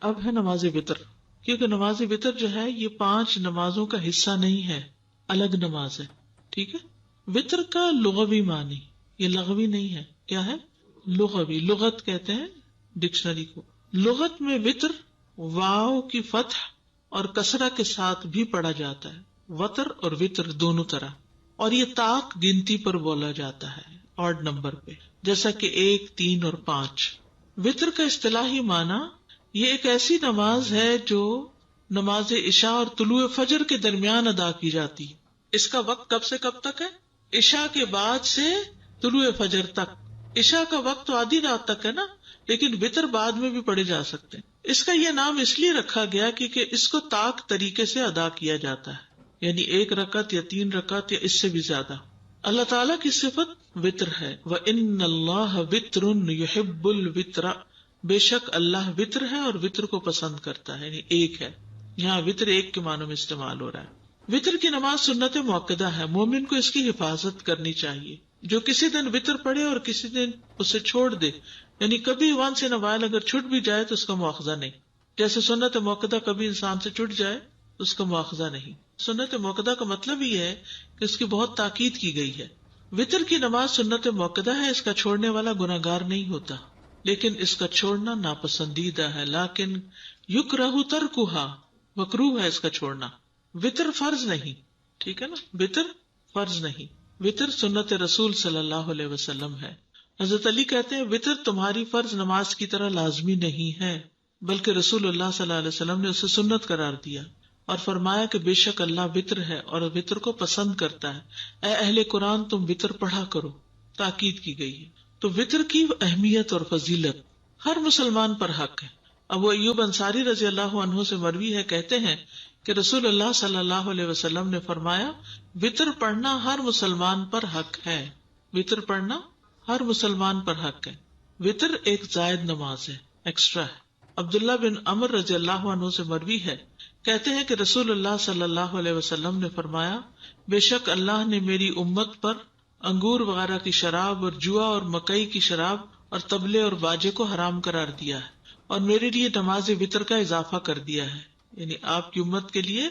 اب ہے نماز وتر، کیونکہ نماز وتر جو ہے یہ 5 نمازوں کا حصہ نہیں ہے، الگ نماز ہے. ٹھیک ہے. وتر کا لغوی معنی، یہ لغوی نہیں ہے، کیا ہے؟ لغوی. لغت کہتے ہیں ڈکشنری کو. لغت میں وتر واو کی فتح اور کسرہ کے ساتھ بھی پڑھا جاتا ہے، وتر اور وتر دونوں طرح. اور یہ طاق گنتی پر بولا جاتا ہے، آڈ نمبر پہ، جیسا کہ 1، 3 اور 5. وتر کا اصطلاحی معنی یہ ایک ایسی نماز ہے جو نماز عشاء اور طلوع فجر کے درمیان ادا کی جاتی ہے. اس کا وقت کب سے کب تک ہے؟ عشاء کے بعد سے طلوع فجر تک. عشاء کا وقت تو آدھی رات تک ہے نا، لیکن وتر بعد میں بھی پڑھے جا سکتے ہیں. اس کا یہ نام اس لیے رکھا گیا کیونکہ اس کو طاق طریقے سے ادا کیا جاتا ہے، یعنی 1 رکعت یا 3 رکعت یا اس سے بھی زیادہ. اللہ تعالیٰ کی صفت وتر ہے. وَإِنَّ اللَّهَ وِتْرٌ يُحِبُّ الْوِتْرَ، بے شک اللہ وتر ہے اور وتر کو پسند کرتا ہے، یعنی ایک ہے. یہاں وتر ایک کے معنوں میں استعمال ہو رہا ہے. وتر کی نماز سنت مؤکدہ ہے، مومن کو اس کی حفاظت کرنی چاہیے. جو کسی دن وتر پڑھے اور کسی دن اسے چھوڑ دے، یعنی کبھی once in a while اگر چھٹ بھی جائے تو اس کا مواخذہ نہیں. جیسے سنت مؤکدہ کبھی انسان سے چھٹ جائے تو اس کا مواخذہ نہیں. سنت مؤکدہ کا مطلب یہ ہے کہ اس کی بہت تاکید کی گئی ہے. وتر کی نماز سنت مؤکدہ ہے، اس کا چھوڑنے والا گناہگار نہیں ہوتا، لیکن اس کا چھوڑنا ناپسندیدہ ہے. لیکن یکرہ ترکھا، مکروہ ہے اس کا چھوڑنا. وتر فرض نہیں. ٹھیک ہے نا، وتر فرض نہیں. وتر سنت رسول صلی اللہ علیہ وسلم ہے. حضرت علی کہتے ہیں وتر تمہاری فرض نماز کی طرح لازمی نہیں ہے، بلکہ رسول اللہ صلی اللہ علیہ وسلم نے اسے سنت قرار دیا اور فرمایا کہ بے شک اللہ وتر ہے اور وتر کو پسند کرتا ہے. اے اہل قرآن تم وتر پڑھا کرو، تاکید کی گئی ہے. تو وتر کی اہمیت اور فضیلت ہر مسلمان پر حق ہے. ابو ایوب انصاری رضی اللہ عنہ سے مروی ہے، کہتے ہیں کہ رسول اللہ صلی اللہ علیہ وسلم نے فرمایا وتر پڑھنا ہر مسلمان پر حق ہے. وتر پڑھنا ہر مسلمان پر حق ہے. وتر ایک زائد نماز ہے، ایکسٹرا ہے. عبداللہ بن عمر رضی اللہ عنہ سے مروی ہے، کہتے ہیں کہ رسول اللہ صلی اللہ علیہ وسلم نے فرمایا بے شک اللہ نے میری امت پر انگور وغیرہ کی شراب اور جوا اور مکئی کی شراب اور طبلے اور باجے کو حرام قرار دیا ہے، اور میرے لیے نماز وتر کا اضافہ کر دیا ہے. یعنی آپ کی امت کے لیے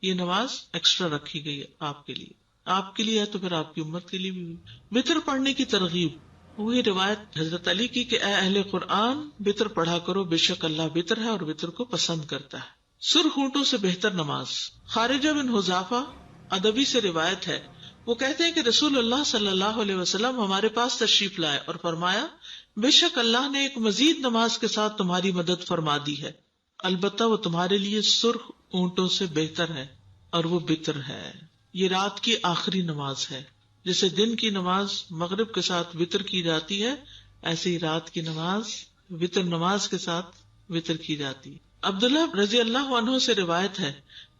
یہ نماز ایکسٹرا رکھی گئی ہے. آپ کے لیے ہے تو پھر آپ کی امت کے لیے بھی. وتر پڑھنے کی ترغیب، وہی روایت حضرت علی کی کہ اے اہل قرآن وتر پڑھا کرو، بے شک اللہ وتر ہے اور وتر کو پسند کرتا ہے. سرخ اونٹوں سے بہتر نماز. خارجہ بن حذافہ ادبی سے روایت ہے، وہ کہتے ہیں کہ رسول اللہ صلی اللہ علیہ وسلم ہمارے پاس تشریف لائے اور فرمایا بے شک اللہ نے ایک مزید نماز کے ساتھ تمہاری مدد فرما دی ہے، البتہ وہ تمہارے لیے سرخ اونٹوں سے بہتر ہے اور وہ وتر ہے. یہ رات کی آخری نماز ہے. جیسے دن کی نماز مغرب کے ساتھ وتر کی جاتی ہے، ایسے ہی رات کی نماز وتر نماز کے ساتھ وتر کی جاتی ہے. عبداللہ رضی اللہ عنہ سے روایت ہے،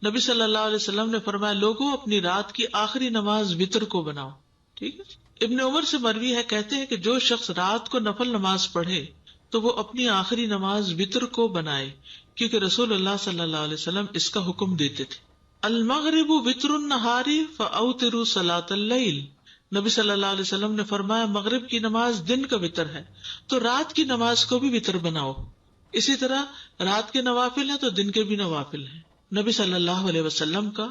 نبی صلی اللہ علیہ وسلم نے فرمایا لوگوں اپنی رات کی آخری نماز وتر کو بناؤ. ٹھیک ہے. ابن عمر سے مروی ہے، کہتے ہیں کہ جو شخص رات کو نفل نماز پڑھے تو وہ اپنی آخری نماز وتر کو بنائے، کیونکہ رسول اللہ صلی اللہ علیہ وسلم اس کا حکم دیتے تھے. المغرب وتر النہار فاوتروا صلاۃ اللیل. نبی صلی اللہ علیہ وسلم نے فرمایا مغرب کی نماز دن کا وتر ہے تو رات کی نماز کو بھی وتر بناؤ. اسی طرح رات کے نوافل ہیں تو دن کے بھی نوافل ہیں. نبی صلی اللہ علیہ وسلم کا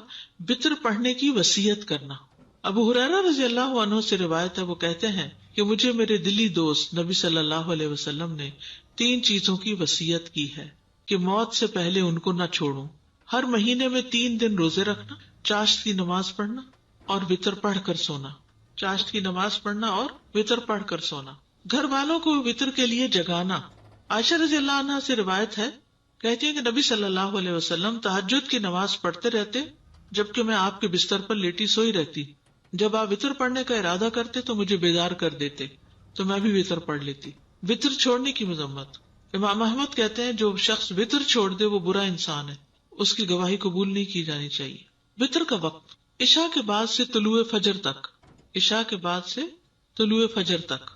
وتر پڑھنے کی وصیت کرنا. ابو ہریرہ رضی اللہ عنہ سے روایت ہے، وہ کہتے ہیں کہ مجھے میرے دلی دوست نبی صلی اللہ علیہ وسلم نے 3 چیزوں کی وصیت کی ہے کہ موت سے پہلے ان کو نہ چھوڑوں. ہر مہینے میں 3 دن روزے رکھنا، چاشت کی نماز پڑھنا اور وتر پڑھ کر سونا. چاشت کی نماز پڑھنا اور وتر پڑھ کر سونا. گھر والوں کو وتر کے لیے جگانا. عائشہ رضی اللہ عنہا سے روایت ہے، کہتی ہیں کہ نبی صلی اللہ علیہ وسلم تہجد کی نماز پڑھتے رہتے جبکہ میں آپ کے بستر پر لیٹی سوئی رہتی. جب آپ وتر پڑھنے کا ارادہ کرتے تو مجھے بیدار کر دیتے تو میں بھی وتر پڑھ لیتی. وتر چھوڑنے کی مذمت. امام احمد کہتے ہیں جو شخص وتر چھوڑ دے وہ برا انسان ہے، اس کی گواہی قبول نہیں کی جانی چاہیے. وتر کا وقت عشاء کے بعد سے طلوع فجر تک. عشاء کے بعد سے طلوع فجر تک.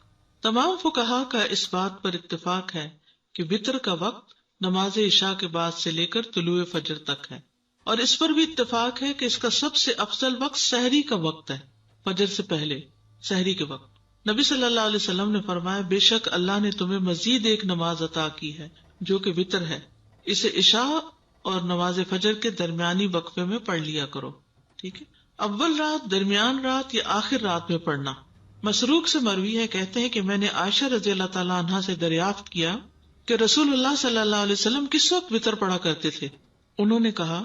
تمام فقہا کا اس بات پر اتفاق ہے کہ وتر کا وقت نماز عشاء کے بعد سے لے کر طلوع فجر تک ہے، اور اس پر بھی اتفاق ہے کہ اس کا سب سے افضل وقت سحری کا وقت ہے، فجر سے پہلے سحری کے وقت. نبی صلی اللہ علیہ وسلم نے فرمایا بے شک اللہ نے تمہیں مزید ایک نماز عطا کی ہے جو کہ وتر ہے، اسے عشاء اور نماز فجر کے درمیانی وقفے میں پڑھ لیا کرو. ٹھیک ہے. اول رات، درمیان رات یا آخر رات میں پڑھنا. مسروق سے مروی ہے، کہتے ہیں کہ میں نے عائشہ رضی اللہ تعالیٰ عنہا سے دریافت کیا کہ رسول اللہ صلی اللہ علیہ وسلم کس وقت وتر پڑھا کرتے تھے. انہوں نے کہا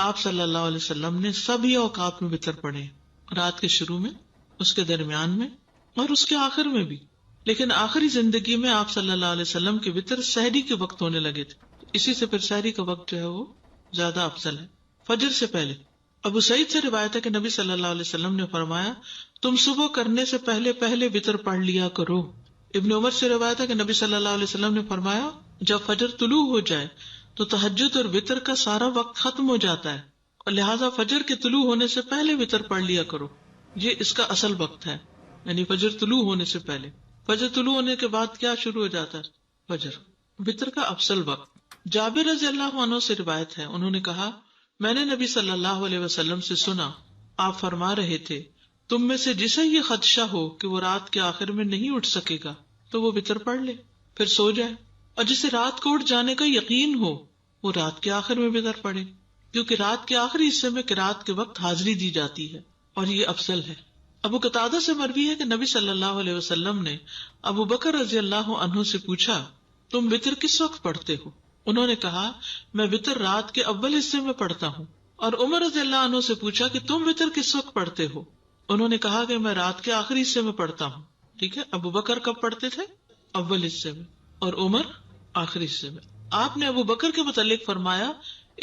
آپ صلی اللہ علیہ وسلم نے سبھی اوقات میں وتر پڑھے، رات کے شروع میں، اس کے درمیان میں اور اس کے آخر میں بھی. لیکن آخری زندگی میں آپ صلی اللہ علیہ وسلم کے وتر سحری کے وقت ہونے لگے تھے. اسی سے پھر سحری کا وقت جو ہے وہ زیادہ افضل ہے فجر سے پہلے. ابو سعید سے روایت ہے کہ نبی صلی اللہ علیہ وسلم نے فرمایا تم صبح کرنے سے پہلے پہلے وتر پڑھ لیا کرو. ابن عمر سے روایت ہے کہ نبی صلی اللہ علیہ وسلم نے فرمایا جب فجر طلوع ہو جائے تو تہجد اور وتر کا سارا وقت ختم ہو جاتا ہے، اور لہٰذا فجر کے طلوع ہونے سے پہلے وتر پڑھ لیا کرو. یہ اس کا اصل وقت ہے، یعنی فجر طلوع ہونے سے پہلے. فجر طلوع ہونے کے بعد کیا شروع ہو جاتا ہے؟ فجر. وتر کا افضل وقت. جابر رضی اللہ عنہ سے روایت ہے، انہوں نے کہا میں نے نبی صلی اللہ علیہ وسلم سے سنا، آپ فرما رہے تھے تم میں سے جسے یہ خدشہ ہو کہ وہ رات کے آخر میں نہیں اٹھ سکے گا تو وہ وتر پڑھ لے پھر سو جائے، اور جسے رات کو اٹھ جانے کا یقین ہو وہ رات کے آخر میں وتر پڑھے، کیونکہ رات کے آخری حصے میں قرات کے وقت حاضری دی جاتی ہے اور یہ افضل ہے. ابو قتادہ سے مروی ہے کہ نبی صلی اللہ علیہ وسلم نے ابو بکر رضی اللہ عنہ سے پوچھا تم وتر کس وقت پڑھتے ہو؟ انہوں نے کہا میں وتر رات کے اول حصے میں پڑھتا ہوں. اور عمر رضی اللہ عنہ سے پوچھا کہ تم وتر کس وقت پڑھتے ہو؟ انہوں نے کہا کہ میں رات کے آخری حصے میں پڑھتا ہوں. ٹھیک ہے. ابو بکر کب پڑھتے تھے؟ اول حصے میں، اور عمر آخری حصے میں. آپ نے ابو بکر کے متعلق فرمایا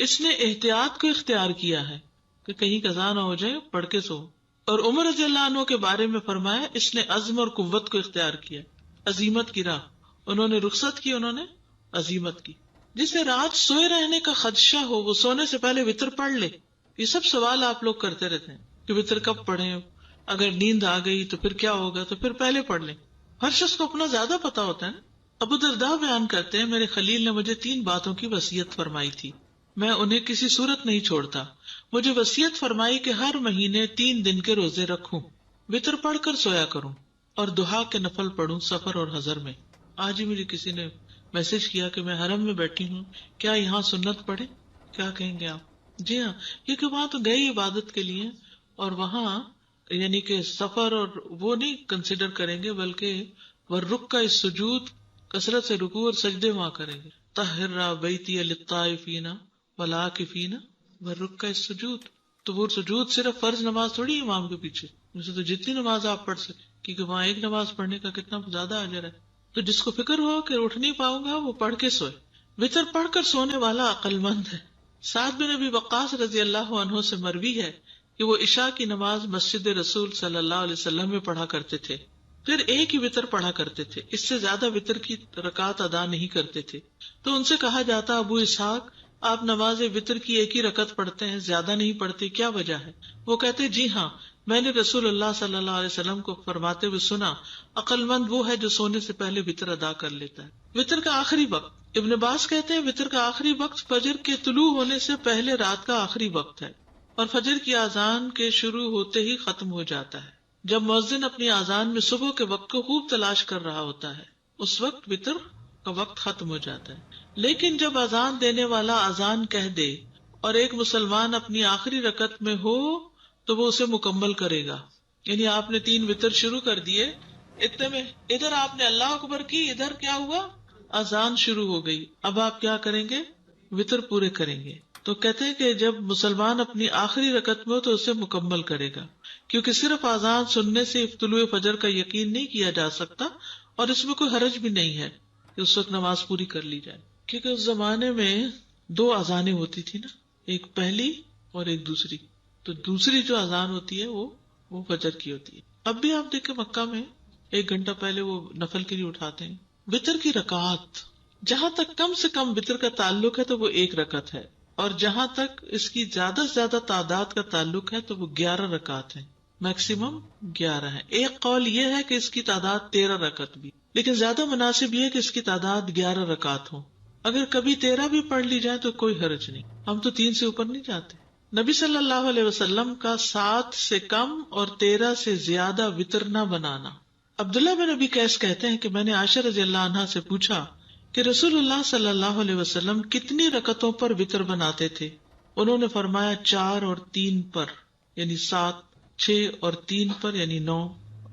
اس نے احتیاط کو اختیار کیا ہے کہ کہیں قضا نہ ہو جائے، پڑھ کے سو. اور عمر رضی اللہ عنہ کے بارے میں فرمایا اس نے عزم اور قوت کو اختیار کیا، عزیمت کی راہ. انہوں نے رخصت کی، انہوں نے عزیمت کی. جسے رات سوئے رہنے کا خدشہ ہو وہ سونے سے پہلے وتر پڑھ لے. یہ سب سوال آپ لوگ کرتے رہتے ہیں کہ وتر کب پڑھیں، اگر نیند آ گئی تو پھر کیا ہوگا، تو پھر پہلے پڑھ لیں. ہر شخص کو اپنا زیادہ پتا ہوتا ہے نا. ابو درداء بیان کرتے ہیں میرے خلیل نے مجھے 3 باتوں کی وصیت فرمائی تھی، میں انہیں کسی صورت نہیں چھوڑتا. مجھے وصیت فرمائی کہ ہر مہینے 3 دن کے روزے رکھوں، وتر پڑھ کر سویا کروں، اور دہا کے نفل پڑھوں سفر اور حضر میں. آج ہی مجھے کسی نے میسج کیا کہ میں حرم میں بیٹھی ہوں، کیا یہاں سنت پڑھے؟ کیا کہیں گے آپ؟ جی ہاں، کیونکہ وہاں تو گئی عبادت کے لیے، اور وہاں یعنی کہ سفر اور وہ نہیں کنسیڈر کریں گے، بلکہ والرکع السجود، کثرت سے رکوع اور سجدے وہاں کریں گے. طہر بیتی للطائفین والعاکفین والرکع السجود. تو وہ سجود صرف فرض نماز تھوڑی امام کے پیچھے، ویسے تو جتنی نماز آپ پڑھ سکیں، کیونکہ وہاں ایک نماز پڑھنے کا کتنا زیادہ اجر ہے. تو جس کو فکر ہو کہ اٹھ نہیں پاؤں گا وہ پڑھ کے سوئے. وتر پڑھ کر سونے والا عقل مند ہے. سعد بن ابی وقاص رضی اللہ عنہ سے مروی ہے کہ وہ عشاء کی نماز مسجد رسول صلی اللہ علیہ وسلم میں پڑھا کرتے تھے، پھر ایک ہی وتر پڑھا کرتے تھے، اس سے زیادہ وتر کی رکعت ادا نہیں کرتے تھے. تو ان سے کہا جاتا ابو اسحاق آپ نماز وتر کی ایک ہی رکعت پڑھتے ہیں، زیادہ نہیں پڑھتے، کیا وجہ ہے؟ وہ کہتے جی ہاں، میں نے رسول اللہ صلی اللہ علیہ وسلم کو فرماتے ہوئے سنا عقل مند وہ ہے جو سونے سے پہلے وتر ادا کر لیتا ہے. وتر کا آخری وقت، ابن عباس کہتے ہیں وتر کا آخری وقت فجر کے طلوع ہونے سے پہلے رات کا آخری وقت ہے، اور فجر کی اذان کے شروع ہوتے ہی ختم ہو جاتا ہے. جب مؤذن اپنی اذان میں صبح کے وقت کو خوب تلاش کر رہا ہوتا ہے اس وقت وتر کا وقت ختم ہو جاتا ہے. لیکن جب اذان دینے والا اذان کہہ دے اور ایک مسلمان اپنی آخری رکعت میں ہو تو وہ اسے مکمل کرے گا. یعنی آپ نے 3 وتر شروع کر دیے، اتنے میں ادھر آپ نے اللہ اکبر کی، ادھر کیا ہوا، اذان شروع ہو گئی. اب آپ کیا کریں گے؟ وتر پورے کریں گے. تو کہتے ہیں کہ جب مسلمان اپنی آخری رکعت میں ہو تو اسے مکمل کرے گا، کیونکہ صرف اذان سننے سے طلوع فجر کا یقین نہیں کیا جا سکتا، اور اس میں کوئی حرج بھی نہیں ہے کہ اس وقت نماز پوری کر لی جائے. کیونکہ اس زمانے میں 2 اذانیں ہوتی تھی نا، ایک پہلی اور ایک دوسری. تو دوسری جو اذان ہوتی ہے وہ فجر کی ہوتی ہے. اب بھی آپ دیکھیں مکہ میں 1 گھنٹہ پہلے وہ نفل کے لیے اٹھاتے ہیں. وتر کی رکعت جہاں تک کم سے کم وتر کا تعلق ہے تو وہ 1 رکعت ہے، اور جہاں تک اس کی زیادہ سے زیادہ تعداد کا تعلق ہے تو وہ 11 رکعت ہے، میکسیمم 11 ہے. ایک قول یہ ہے کہ اس کی تعداد 13 رکعت بھی، لیکن زیادہ مناسب یہ ہے کہ اس کی تعداد 11 رکعت ہو. اگر کبھی 13 بھی پڑھ لی جائے تو کوئی حرج نہیں، ہم تو 3 سے اوپر نہیں جاتے. نبی صلی اللہ علیہ وسلم کا 7 سے کم اور 13 سے زیادہ وتر نہ بنانا. عبداللہ بن ابی قیس کہتے ہیں کہ میں نے عائشہ رضی اللہ عنہا سے پوچھا کہ رسول اللہ صلی اللہ علیہ وسلم کتنی رکعتوں پر وتر بناتے تھے؟ انہوں نے فرمایا 4 اور 3 پر یعنی 7، 6 اور 3 پر یعنی 9،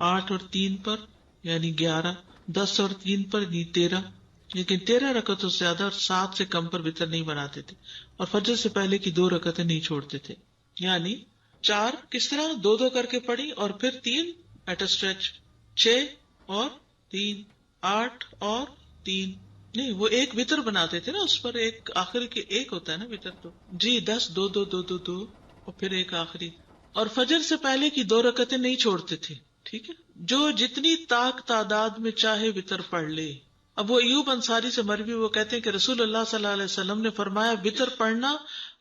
8 اور 3 پر یعنی 11، 10 اور 3 پر یعنی 13، لیکن 13 رکعتوں سے زیادہ اور 7 سے کم پر وتر نہیں بناتے تھے، اور فجر سے پہلے کی 2 رکعتیں نہیں چھوڑتے تھے. یعنی 4 کس طرح 2 کر کے پڑھی، اور پھر 3 ایٹ اے اسٹریچ، 6 اور 3، 8 اور 3، نہیں وہ ایک وتر بناتے تھے نا، اس پر ایک آخری کے ایک ہوتا ہے نا وتر، تو جی 10، 2 2 2 2 2 اور پھر ایک آخری، اور فجر سے پہلے کی 2 رکعتیں نہیں چھوڑتے تھے. ٹھیک ہے، جو جتنی تعداد میں چاہے وتر پڑھ لے. اب وہ ایوب انصاری سے مروی، وہ کہتے ہیں کہ رسول اللہ صلی اللہ علیہ وسلم نے فرمایا وتر پڑھنا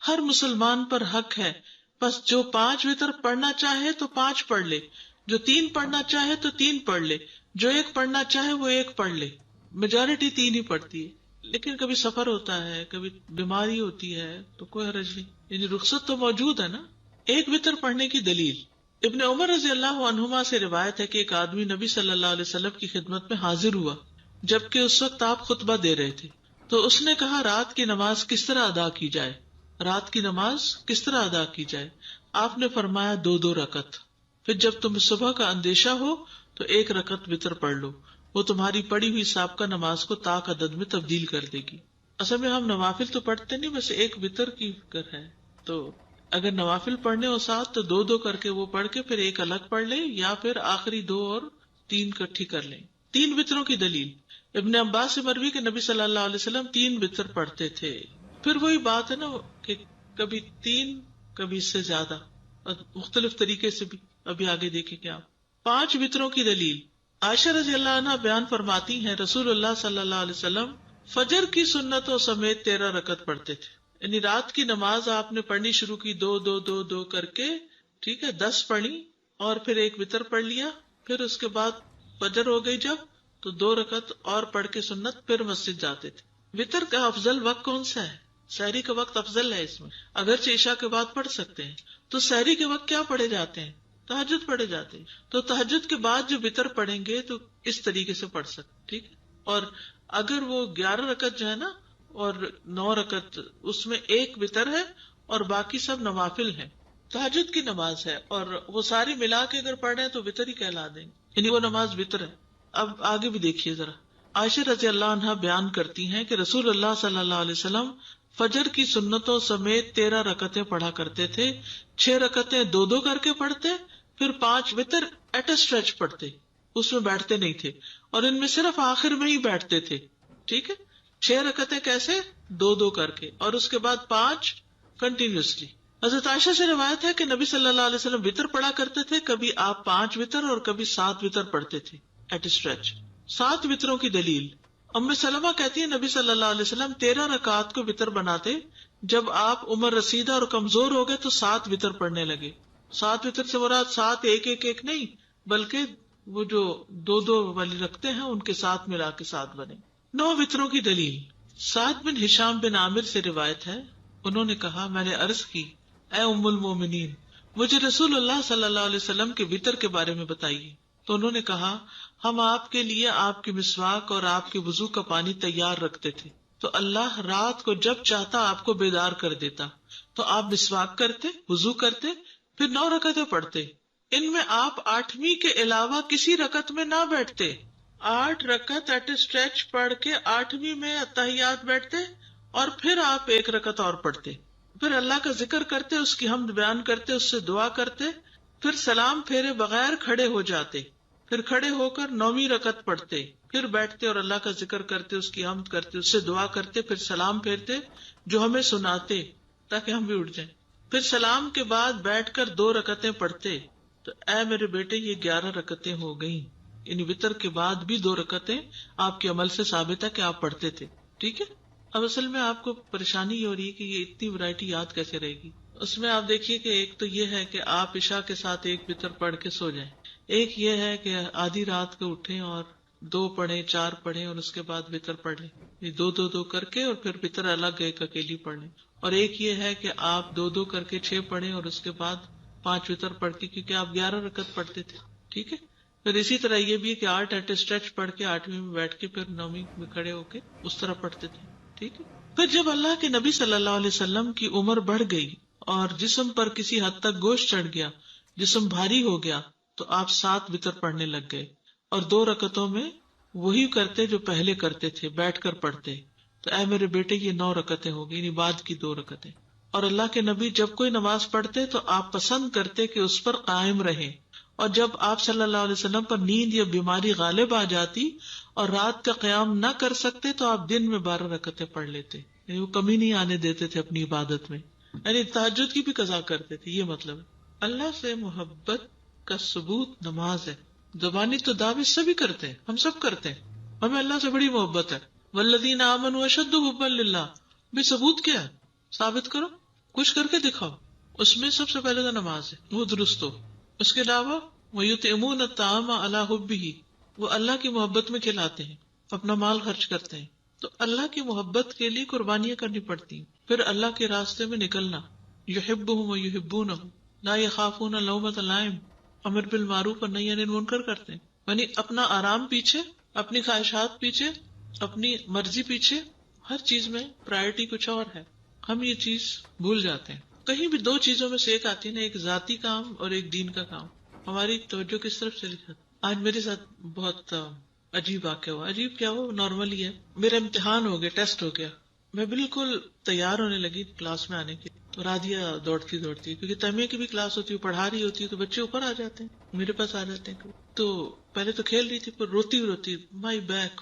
ہر مسلمان پر حق ہے، بس جو 5 وتر پڑھنا چاہے تو 5 پڑھ لے، جو 3 پڑھنا چاہے تو 3 پڑھ لے، جو 1 پڑھنا چاہے وہ 1 پڑھ لے. میجورٹی 3 ہی پڑھتی ہے، لیکن کبھی سفر ہوتا ہے، کبھی بیماری ہوتی ہے تو کوئی حرج نہیں، یعنی رخصت تو موجود ہے نا. ایک وتر پڑھنے کی دلیل ابن عمر رضی اللہ عنہما سے روایت ہے کہ ایک آدمی نبی صلی اللہ علیہ وسلم کی خدمت میں حاضر ہوا جبکہ اس وقت آپ خطبہ دے رہے تھے، تو اس نے کہا رات کی نماز کس طرح ادا کی جائے، رات کی نماز کس طرح ادا کی جائے؟ آپ نے فرمایا 2 رکعت، پھر جب تمہیں صبح کا اندیشہ ہو تو 1 رکعت وتر پڑھ لو، وہ تمہاری پڑھی ہوئی سابقہ نماز کو طاق عدد میں تبدیل کر دے گی. اصل میں ہم نوافل تو پڑھتے نہیں، بس ایک وتر کی فکر ہے، تو اگر نوافل پڑھنے ہو ساتھ تو 2 کر کے وہ پڑھ کے پھر ایک الگ پڑھ لیں، یا پھر آخری 2 اور 3 اکٹھی کر لیں. 3 وتروں کی دلیل ابن عباس سے مروی کہ نبی صلی اللہ علیہ وسلم 3 وتر پڑھتے تھے. پھر وہی بات ہے نا کہ کبھی 3 کبھی اس سے زیادہ، اور مختلف طریقے سے بھی ابھی آگے دیکھیں کہ آپ 5 وتروں کی دلیل. عائشہ رضی اللہ عنہا بیان فرماتی ہیں رسول اللہ صلی اللہ علیہ وسلم فجر کی سنتوں سمیت 13 رکعت پڑھتے تھے، یعنی رات کی نماز آپ نے پڑھنی شروع کی 2 2 2 2 کر کے، ٹھیک ہے، 10 پڑھی اور پھر ایک وتر پڑھ لیا، پھر اس کے بعد فجر ہو گئی جب تو 2 رکعت اور پڑھ کے سنت پھر مسجد جاتے تھے. وتر کا افضل وقت کون سا ہے؟ سحری کا وقت افضل ہے اس میں، اگرچہ عشاء کے بعد پڑھ سکتے ہیں. تو سحری کے وقت کیا پڑھے جاتے ہیں؟ تہجد پڑھے جاتے ہیں. تو تہجد کے بعد جو وتر پڑھیں گے تو اس طریقے سے پڑھ سکتے، ٹھیک ہے. اور اگر وہ 11 رکعت جو ہے نا اور 9 رکعت، اس میں ایک وتر ہے اور باقی سب نوافل ہیں، تہجد کی نماز ہے، اور وہ ساری ملا کے اگر پڑھ رہے ہیں تو وتر ہی کہلا دیں گے، یعنی وہ نماز وتر ہے. اب آگے بھی دیکھیے ذرا، عائشہ رضی اللہ عنہا بیان کرتی ہیں کہ رسول اللہ صلی اللہ علیہ وسلم فجر کی سنتوں سمیت 13 رکعتیں پڑھا کرتے تھے. 6 رکعتیں 2 2 کر کے پڑھتے، پھر 5 وتر ایٹ اے اسٹریچ پڑھتے، اس میں بیٹھتے نہیں تھے، اور ان میں صرف آخر میں ہی بیٹھتے تھے. ٹھیک ہے، 6 رکعتیں کیسے 2 2 کر کے، اور اس کے بعد 5 کنٹینیوسلی. حضرت عائشہ سے روایت ہے کہ نبی صلی اللہ علیہ وسلم وتر پڑھا کرتے تھے، کبھی آپ 5 وتر اور کبھی 7 وتر پڑھتے تھے ایٹ اسٹریچ. 7 وتروں کی دلیل ام سلمہ کہتی ہے نبی صلی اللہ علیہ وسلم 13 رکعات کو وتر بناتے، جب آپ عمر رسیدہ اور کمزور ہو گئے تو 7 وتر پڑھنے لگے. 7 وتر سے مراد 7 ایک ایک ایک نہیں، بلکہ وہ جو 2 2 والی رکھتے ہیں ان کے ساتھ ملا کے 7 بنے. 9 وتروں کی دلیل سعد بن ہشام بن عامر سے روایت ہے، انہوں نے کہا میں نے عرض کی اے ام المومنین، مجھے رسول اللہ صلی اللہ علیہ وسلم کے وتر کے بارے میں بتائیے. تو انہوں نے کہا ہم آپ کے لیے آپ کی مسواک اور آپ کے وضو کا پانی تیار رکھتے تھے، تو اللہ رات کو جب چاہتا آپ کو بیدار کر دیتا، تو آپ مسواک کرتے، وضو کرتے، پھر 9 رکعتیں پڑھتے. ان میں آپ 8ویں کے علاوہ کسی رکعت میں نہ بیٹھتے. 8 رکعت ایٹ اسٹریچ پڑھ کے 8ویں میں اتحیات بیٹھتے، اور پھر آپ 1 رکعت اور پڑھتے، پھر اللہ کا ذکر کرتے، اس کی حمد بیان کرتے، اس سے دعا کرتے، پھر سلام پھیرے بغیر کھڑے ہو جاتے، پھر کھڑے ہو کر 9ویں رکعت پڑھتے، پھر بیٹھتے اور اللہ کا ذکر کرتے، اس کی حمد کرتے، اس سے دعا کرتے، پھر سلام پھیرتے جو ہمیں سناتے تاکہ ہم بھی اٹھ جائیں، پھر سلام کے بعد بیٹھ کر 2 رکعتیں پڑھتے. تو اے میرے بیٹے یہ 11 رکعتیں ہو گئیں، یعنی وتر کے بعد بھی 2 رکعتیں آپ کے عمل سے ثابت ہے کہ آپ پڑھتے تھے. ٹھیک ہے، اب اصل میں آپ کو پریشانی یہ ہو رہی ہے کہ یہ اتنی ورائٹی یاد کیسے رہے گی. اس میں آپ دیکھیے کہ ایک تو یہ ہے کہ آپ عشاء کے ساتھ 1 وتر پڑھ کے سو جائیں، ایک یہ ہے کہ آدھی رات کو اٹھیں اور 2 پڑھیں، 4 پڑھیں اور اس کے بعد وتر پڑھ لیں، یہ 2 2 2 کر کے اور پھر وتر الگ ایک اکیلی پڑھ لیں. اور ایک یہ ہے کہ آپ 2 2 کر کے 6 پڑھیں اور اس کے بعد 5 وتر پڑھ کے، کیونکہ آپ 11 رکعت پڑھتے تھے. ٹھیک ہے، پھر اسی طرح یہ بھی کہ 8 ایٹ اسٹریچ پڑھ کے 8ویں میں بیٹھ کے پھر 9ویں میں کھڑے ہو کے اس طرح پڑھتے تھے. ٹھیک ہے. پھر جب اللہ کے نبی صلی اللہ علیہ وسلم کی عمر بڑھ گئی اور جسم پر کسی حد تک گوشت چڑھ گیا، جسم بھاری ہو گیا، تو آپ 7 وتر پڑھنے لگ گئے اور 2 رکعتوں میں وہی کرتے جو پہلے کرتے تھے، بیٹھ کر پڑھتے. تو اے میرے بیٹے یہ 9 رکعتیں ہو گئی، یعنی بعد کی 2 رکعتیں. اور اللہ کے نبی جب کوئی نماز پڑھتے تو آپ پسند کرتے کہ اس پر قائم رہیں، اور جب آپ صلی اللہ علیہ وسلم پر نیند یا بیماری غالب آ جاتی اور رات کا قیام نہ کر سکتے تو آپ دن میں 12 رکعتیں پڑھ لیتے. یعنی وہ کمی نہیں آنے دیتے تھے اپنی عبادت میں، یعنی تہجد کی بھی قضا کرتے تھے. یہ مطلب ہے اللہ سے محبت کا ثبوت نماز ہے. زبانی تو دعوے سبھی کرتے ہیں، ہم سب کرتے ہیں، ہمیں اللہ سے بڑی محبت ہے. والذین آمنوا اشد حبا للہ، بھی ثبوت کیا ہے؟ ثابت کرو، کچھ کر کے دکھاؤ. اس میں سب سے پہلے تو نماز ہے، وہ درست ہو. اس کے علاوہ وَيُطْعِمُونَ الطَّعَامَ عَلَىٰ حُبِّهِ، وہ اللہ کی محبت میں کھلاتے ہیں، اپنا مال خرچ کرتے ہیں. تو اللہ کی محبت کے لیے قربانیاں کرنی پڑتی ہیں. پھر اللہ کے راستے میں نکلنا، يُحِبُّهُمْ وَيُحِبُّونَهُ لَا يَخَافُونَ لَوْمَةَ لَائِمٍ، امر بالمعروف اور نہی عن المنکر کرتے ہیں. یعنی اپنا آرام پیچھے، اپنی خواہشات پیچھے، اپنی مرضی پیچھے، ہر چیز میں پرائرٹی کچھ اور ہے. ہم یہ چیز بھول جاتے ہیں. کہیں بھی 2 چیزوں میں سے ایک آتی ہے نا، ایک ذاتی کام اور ایک دین کا کام. ہماری توجہ کس طرف چلی جاتی. آج میرے ساتھ بہت عجیب واقعہ ہوا. عجیب کیا ہوا، نارمل ہی ہے. میرا امتحان ہو گیا، ٹیسٹ ہو گیا. میں بالکل تیار ہونے لگی کلاس میں آنے کی، تو رادیا دوڑتی کیونکہ تمیہ کی بھی کلاس ہوتی ہے، پڑھا رہی ہوتی ہے، تو بچے اوپر آ جاتے ہیں، میرے پاس آ جاتے ہیں. تو پہلے تو کھیل رہی تھی، پھر روتی مائی بیک،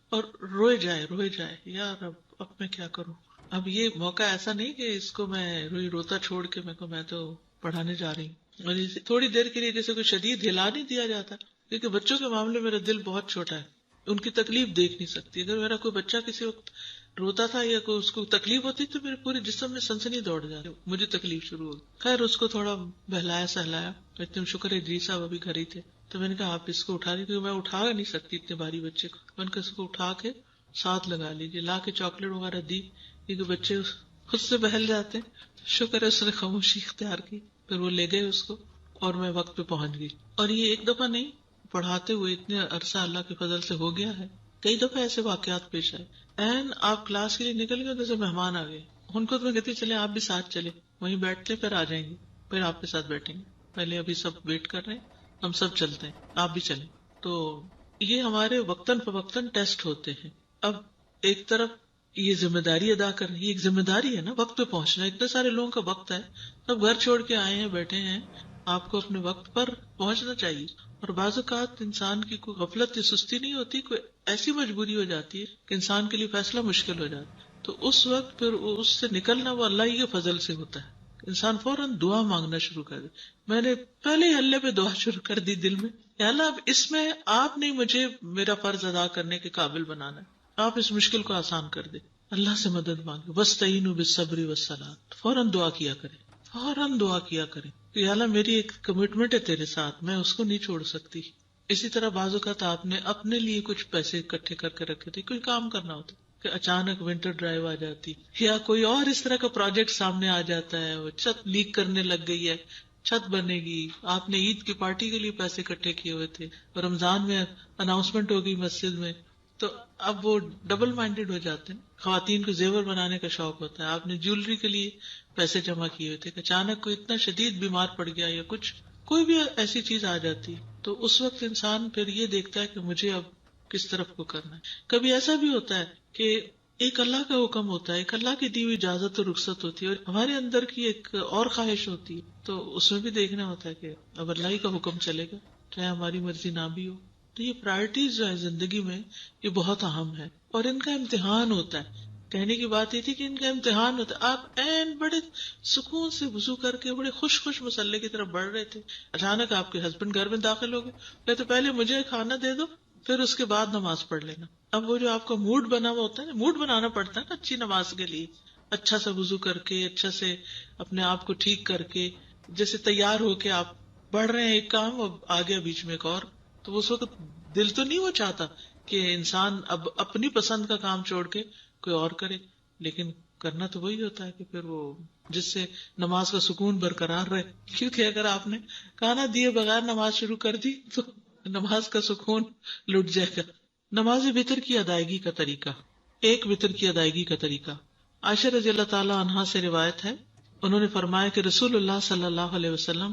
اور روئے جائے یار اب میں کیا کروں. اب یہ موقع ایسا نہیں کہ اس کو میں روتا چھوڑ کے میں تو پڑھانے جا رہی ہوں. اور تھوڑی دیر کے لیے جیسے کوئی شدید ہلا نہیں دیا جاتا، کیونکہ بچوں کے معاملے میرا دل بہت چھوٹا ہے، ان کی تکلیف دیکھ نہیں سکتی. اگر میرا کوئی بچہ کسی وقت روتا تھا یا کوئی اس کو تکلیف ہوتی تو میرے پورے جسم میں سنسنی دوڑ جاتی، مجھے تکلیف شروع ہوگی. خیر اس کو تھوڑا بہلایا سہلایا، اتنے شکر ہے جی صاحب ابھی گھر ہی تھے. تو میں نے کہا آپ اس کو اٹھا لیجیے، کیونکہ میں اٹھا نہیں سکتی اتنے بھاری بچے کو. میں نے کہا اس کو اٹھا کے ساتھ لگا لیجیے، لا کے چاکلیٹ وغیرہ دی، کیونکہ بچے خود سے بہل جاتے ہیں. شکر ہے اس نے خاموشی اختیار کی. پھر وہ لے گئے اس کو اور میں وقت پہ پہنچ گئی. اور یہ ایک دفعہ نہیں، پڑھاتے ہوئے اتنے عرصہ اللہ کے فضل سے ہو گیا ہے، کئی دفعہ ایسے واقعات پیش آئے. آپ کلاس کے لیے نکل گئے، جیسے مہمان آ گئے، ان کو تو میں کہتی چلے آپ بھی ساتھ چلے، وہیں بیٹھتے پھر آ جائیں گے، پھر آپ کے ساتھ بیٹھیں گے. پہلے ابھی سب ویٹ کر رہے ہیں، ہم سب چلتے ہیں، آپ بھی چلیں. تو یہ ہمارے وقتاً فوقتاً ٹیسٹ ہوتے ہیں. اب ایک طرف یہ ذمہ داری ادا کرنی، یہ ایک ذمہ داری ہے نا، وقت پہ پہنچنا. اتنے سارے لوگوں کا وقت ہے، سب گھر چھوڑ کے آئے ہیں، بیٹھے ہیں، آپ کو اپنے وقت پر پہنچنا چاہیے. اور بعض اوقات انسان کی کوئی غفلت یا سستی نہیں ہوتی، کوئی ایسی مجبوری ہو جاتی ہے کہ انسان کے لیے فیصلہ مشکل ہو جاتا ہے. تو اس وقت پھر اس سے نکلنا وہ اللہ ہی کے فضل سے ہوتا ہے. انسان فوراً دعا مانگنا شروع کر دے. میں نے پہلے ہی اللہ پہ دعا شروع کر دی دل میں، یا اللہ اب اس میں آپ نے مجھے میرا فرض ادا کرنے کے قابل بنانا ہے، آپ اس مشکل کو آسان کر دے. اللہ سے مدد مانگے، وَاسْتَعِینُوا بِالصَّبْرِ وَالصَّلَاةِ، فوراً دعا کیا کریں کہ یا اللہ میری ایک کمٹمنٹ ہے تیرے ساتھ، میں اس کو نہیں چھوڑ سکتی. اسی طرح بعض اوقات آپ نے اپنے لیے کچھ پیسے اکٹھے کر کے رکھے تھے، کوئی کام کرنا ہوتا کہ اچانک ونٹر ڈرائیو آ جاتی، یا کوئی اور اس طرح کا پروجیکٹ سامنے آ جاتا ہے، وہ چھت لیک کرنے لگ گئی ہے، چھت بنے گی، آپ نے عید کی پارٹی کے لیے پیسے اکٹھے کیے ہوئے تھے، رمضان میں اناؤنسمنٹ ہو گئی مسجد میں، تو اب وہ ڈبل مائنڈیڈ ہو جاتے ہیں. خواتین کو زیور بنانے کا شوق ہوتا ہے، آپ نے جیولری کے لیے پیسے جمع کیے ہوئے تھے، اچانک کوئی اتنا شدید بیمار پڑ گیا یا کچھ کوئی بھی ایسی چیز آ جاتی، تو اس وقت انسان پھر یہ دیکھتا ہے کہ مجھے اب کس طرف کو کرنا ہے. کبھی ایسا بھی ہوتا ہے کہ ایک اللہ کا حکم ہوتا ہے، ایک اللہ کی دی ہوئی اجازت اور رخصت ہوتی ہے، اور ہمارے اندر کی ایک اور خواہش ہوتی ہے، تو اس میں بھی دیکھنا ہوتا ہے کہ اب اللہ ہی کا حکم چلے گا چاہے ہماری مرضی نہ بھی ہو. تو یہ پرائرٹیز جو ہے زندگی میں یہ بہت اہم ہے، اور ان کا امتحان ہوتا ہے. کہنے کی بات یہ تھی کہ ان کا امتحان ہوتا ہے. آپ بڑے سکون سے وضو کر کے بڑے خوش مسلح کی طرف بڑھ رہے تھے، اچانک آپ کے ہسبینڈ گھر میں داخل ہو گئے، کہتے پہلے مجھے کھانا دے دو پھر اس کے بعد نماز پڑھ لینا. اب وہ جو آپ کا موڈ بنا ہوا ہوتا ہے نا، موڈ بنانا پڑتا ہے نا اچھی نماز کے لیے، اچھا سا وضو کر کے، اچھا سے اپنے آپ کو ٹھیک کر کے، جیسے تیار ہو کے آپ بڑھ رہے ہیں ایک کام اور آگے بیچ میں ایک اور، تو اس وقت دل تو نہیں وہ چاہتا کہ انسان اب اپنی پسند کا کام چھوڑ کے کوئی اور کرے، لیکن کرنا تو وہی ہوتا ہے کہ پھر وہ جس سے نماز کا سکون برقرار رہے. کیونکہ اگر آپ نے کھانا دیے بغیر نماز شروع کر دی تو نماز کا سکون لٹ جائے گا. نماز وتر کی ادائیگی کا طریقہ. ایک وتر کی ادائیگی کا طریقہ. عائشہ رضی اللہ تعالی عنہا سے روایت ہے، انہوں نے فرمایا کہ رسول اللہ صلی اللہ علیہ وسلم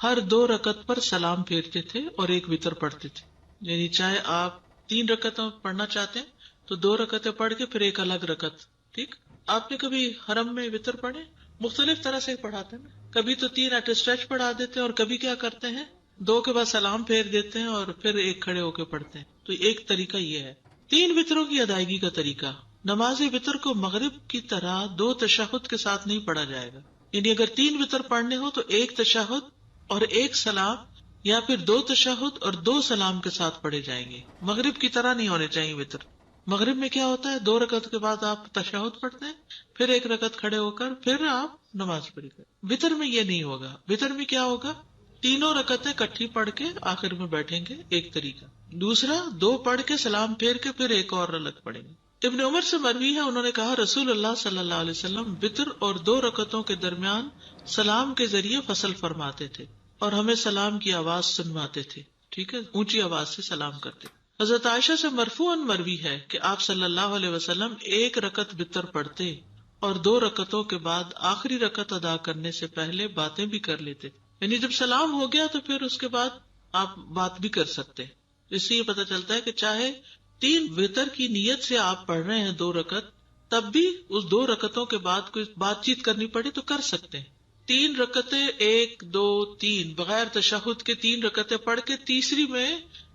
ہر 2 رکعت پر سلام پھیرتے تھے اور ایک وتر پڑھتے تھے. یعنی چاہے آپ 3 رکعتیں پڑھنا چاہتے ہیں تو 2 رکعتیں پڑھ کے پھر ایک الگ رکعت. ٹھیک. آپ نے کبھی حرم میں وتر پڑھے؟ مختلف طرح سے پڑھاتے ہیں. کبھی تو 3 ایٹ اسٹریچ پڑھا دیتے ہیں اور کبھی کیا کرتے ہیں 2 کے بعد سلام پھیر دیتے ہیں اور پھر ایک کھڑے ہو کے پڑھتے ہیں. تو ایک طریقہ یہ ہے. 3 وتروں کی ادائیگی کا طریقہ. نماز وتر کو مغرب کی طرح 2 تشہد کے ساتھ نہیں پڑھا جائے گا. یعنی اگر 3 وتر پڑھنے ہو تو 1 تشہد اور 1 سلام، یا پھر 2 تشہد اور 2 سلام کے ساتھ پڑھے جائیں گے. مغرب کی طرح نہیں ہونے چاہیے وتر. مغرب میں کیا ہوتا ہے 2 رکعت کے بعد آپ تشہد پڑھتے ہیں، پھر 1 رکعت کھڑے ہو کر پھر آپ نماز پڑھی کریں. وتر میں یہ نہیں ہوگا. وتر میں کیا ہوگا، 3 رکعتیں کٹھی پڑھ کے آخر میں بیٹھیں گے، ایک طریقہ. دوسرا 2 پڑھ کے سلام پھیر کے پھر ایک اور الگ پڑھیں گے. ابن عمر سے مروی ہے، انہوں نے کہا رسول اللہ صلی اللہ علیہ وسلم وتر اور 2 رکعتوں کے درمیان سلام کے ذریعے فصل فرماتے تھے اور ہمیں سلام کی آواز سنواتے تھے. ٹھیک ہے، اونچی آواز سے سلام کرتے. حضرت عائشہ سے مرفوعاً مروی ہے کہ آپ صلی اللہ علیہ وسلم 1 رکعت وتر پڑھتے اور 2 رکعتوں کے بعد آخری رکعت ادا کرنے سے پہلے باتیں بھی کر لیتے. یعنی جب سلام ہو گیا تو پھر اس کے بعد آپ بات بھی کر سکتے. اس سے یہ پتہ چلتا ہے کہ چاہے 3 وتر کی نیت سے آپ پڑھ رہے ہیں 2 رکعت، تب بھی اس 2 رکعتوں کے بعد کوئی بات چیت کرنی پڑے تو کر سکتے ہیں. 3 رکعتیں 1 2 3 بغیر تشہد کے 3 رکعتیں پڑھ کے تیسری میں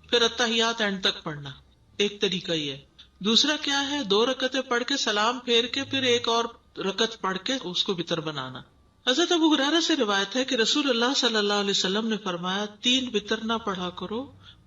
پھر اتحیات اینڈ تک پڑھنا، ایک طریقہ یہ ہے. دوسرا کیا ہے 2 رکعتیں پڑھ کے سلام پھیر کے پھر ایک اور رکعت پڑھ کے اس کو وتر بنانا. حضرت ابو ہریرہ سے روایت ہے کہ رسول اللہ صلی اللہ علیہ وسلم نے فرمایا 3 وتر نہ پڑھا کرو،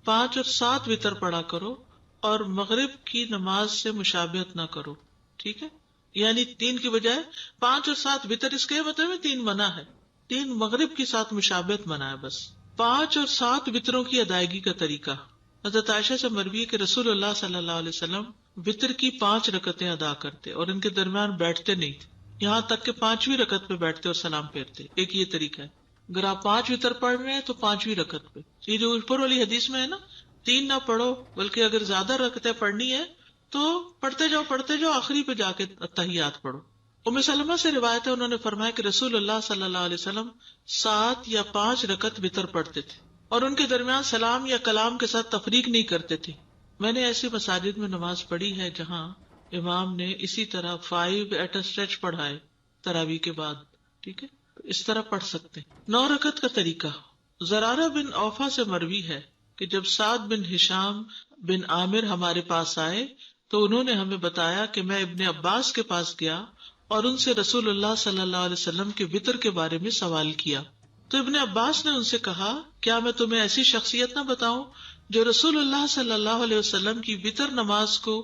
5 اور 7 وتر پڑھا کرو اور مغرب کی نماز سے مشابہت نہ کرو. ٹھیک ہے، یعنی 3 کی بجائے 5 اور 7 وتر. اس کے مطلب میں 3 منع ہے، 3 مغرب کے ساتھ مشابہت منع ہے بس. 5 اور 7 وتروں کی ادائیگی کا طریقہ. حضرت عائشہ سے مروی ہے کہ رسول اللہ صلی اللہ علیہ وسلم وتر کی 5 رکعتیں ادا کرتے اور ان کے درمیان بیٹھتے نہیں تھے، یہاں تک کہ 5ویں رکعت پہ بیٹھتے اور سلام پھیرتے. ایک یہ طریقہ ہے. اگر آپ 5 وتر پڑھ رہے ہیں تو 5ویں رکعت پہ. یہ جو اوپر والی حدیث میں ہے نا 3 نہ پڑھو، بلکہ اگر زیادہ رکعتیں پڑھنی ہے تو پڑھتے جاؤ آخری پہ جا کے تحیات پڑھو. ام سلمہ سے روایت ہے، انہوں نے فرمایا کہ رسول اللہ صلی اللہ علیہ وسلم 7 یا 5 رکعت وتر پڑھتے تھے اور ان کے درمیان سلام یا کلام کے ساتھ تفریق نہیں کرتے تھے. میں نے ایسی مساجد میں نماز پڑھی ہے جہاں امام نے اسی طرح 5 ایٹ اسٹریچ پڑھائے تراویح کے بعد. ٹھیک ہے، اس طرح پڑھ سکتے. 9 رکعت کا طریقہ. زرارہ بن اوفا سے مروی ہے کہ جب سعد بن ہشام بن عامر ہمارے پاس آئے تو انہوں نے ہمیں بتایا کہ میں ابن عباس کے پاس گیا اور ان سے رسول اللہ صلی اللہ علیہ وسلم کے وتر کے بارے میں سوال کیا. تو ابن عباس نے ان سے کہا کیا میں تمہیں ایسی شخصیت نہ بتاؤں جو رسول اللہ صلی اللہ علیہ وسلم کی وتر نماز کو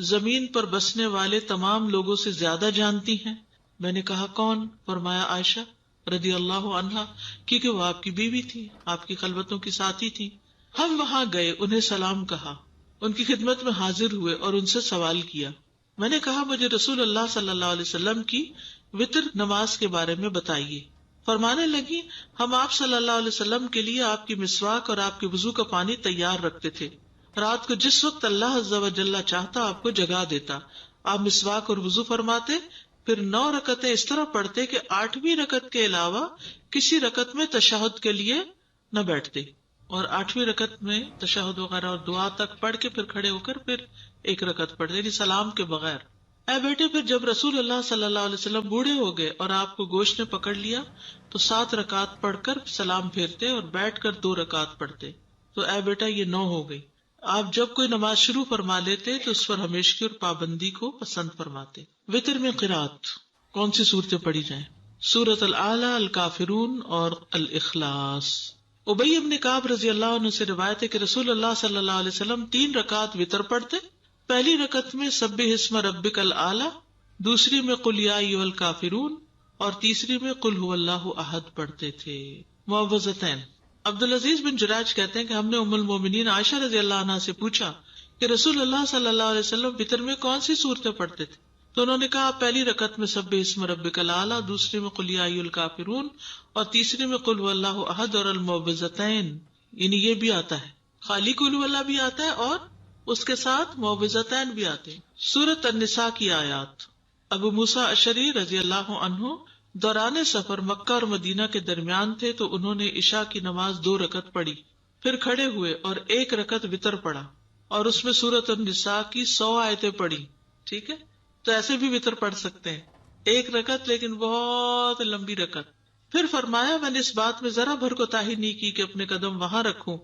زمین پر بسنے والے تمام لوگوں سے زیادہ جانتی ہیں؟ میں نے کہا کون؟ فرمایا عائشہ رضی اللہ عنہا، کیونکہ وہ آپ کی بیوی تھی، آپ کی خلوتوں کی ساتھی تھی. ہم وہاں گئے، انہیں سلام کہا، ان کی خدمت میں حاضر ہوئے اور ان سے سوال کیا. میں نے کہا مجھے رسول اللہ صلی اللہ علیہ وسلم کی وتر نماز کے بارے میں بتائیے. فرمانے لگی ہم آپ صلی اللہ علیہ وسلم کے لیے آپ کی مسواک اور آپ کے وضو کا پانی تیار رکھتے تھے. رات کو جس وقت اللہ عز و جل چاہتا آپ کو جگا دیتا. آپ مسواک اور وضو فرماتے، پھر 9 رکعتیں اس طرح پڑھتے کہ 8ویں رکعت کے علاوہ کسی رکعت میں تشہد کے لیے نہ بیٹھتے، اور 8ویں رکعت میں تشہد وغیرہ اور دعا تک پڑھ کے پھر کھڑے ہو کر پھر 1 رکعت پڑھتے، یعنی سلام کے بغیر. اے بیٹے، پھر جب رسول اللہ صلی اللہ علیہ وسلم بوڑھے ہو گئے اور آپ کو گوشت نے پکڑ لیا تو 7 رکعت پڑھ کر سلام پھیرتے اور بیٹھ کر 2 رکعت پڑھتے. تو اے بیٹا یہ 9 ہو گئی. آپ جب کوئی نماز شروع فرما لیتے تو اس پر ہمیشگی اور پابندی کو پسند فرماتے. وتر میں قرات کون سی صورتیں پڑھی جائیں؟ سورۃ الاعلی، الکافرون اور الاخلاص. ابی بن کعب رضی اللہ عنہ سے روایت ہے کہ رسول اللہ صلی اللہ علیہ وسلم 3 رکعت وتر پڑھتے. پہلی رکعت میں سبح اسم ربک الاعلی، دوسری میں قل یا ایھا الکافرون اور تیسری میں قل ھو اللہ احد پڑھتے تھے. معوذتین. عبدالعزیز بن جراج کہتے ہیں کہ ہم نے ام المومنین عائشہ رضی اللہ عنہا سے پوچھا کہ رسول اللہ صلی اللہ علیہ وسلم وتر میں کون سی صورتیں پڑھتے تھے؟ تو انہوں نے کہا پہلی رکعت میں سبح اسم ربک الاعلی، دوسری میں قل یا ایھا الکافرون اور تیسری میں قل ھو اللہ احد اور المعوذتین. یعنی یہ بھی آتا ہے خالی قل هو اللہ بھی آتا ہے اور اس کے ساتھ معوذتین بھی آتے ہیں. سورۃ النساء کی آیات. ابو موسیٰ اشعری رضی اللہ عنہ دوران سفر مکہ اور مدینہ کے درمیان تھے تو انہوں نے عشاء کی نماز 2 رکعت پڑھی، پھر کھڑے ہوئے اور 1 رکعت وتر پڑھا اور اس میں سورۃ النساء کی 100 آیتیں پڑھی. ٹھیک ہے، تو ایسے بھی وتر پڑھ سکتے ہیں، 1 رکعت لیکن بہت لمبی رکعت. پھر فرمایا میں نے اس بات میں ذرا بھر کوتاہی نہیں کی کہ اپنے قدم وہاں رکھوں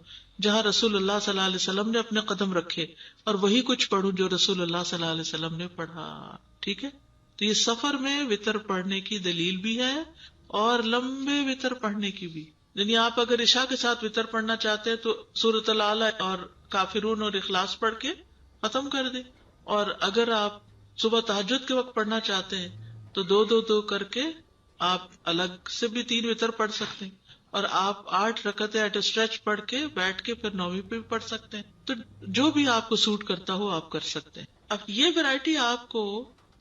جہاں رسول اللہ صلی اللہ علیہ وسلم نے اپنے قدم رکھے اور وہی کچھ پڑھوں جو رسول اللہ صلی اللہ علیہ وسلم نے پڑھا. ٹھیک ہے، تو یہ سفر میں وتر پڑھنے کی دلیل بھی ہے اور لمبے وتر پڑھنے کی بھی. یعنی آپ اگر عشاء کے ساتھ وتر پڑھنا چاہتے ہیں تو سورۃ الاعلیٰ اور کافرون اور اخلاص پڑھ کے ختم کر دیں، اور اگر آپ صبح تہجد کے وقت پڑھنا چاہتے ہیں تو 2 کر کے آپ الگ سے بھی 3 وتر پڑھ سکتے ہیں، اور آپ 8 رکعتیں ایٹ اسٹریچ پڑھ کے بیٹھ کے پھر 9ویں پہ بھی پڑھ سکتے ہیں. تو جو بھی آپ کو سوٹ کرتا ہو آپ کر سکتے ہیں. اب یہ ویرائٹی آپ کو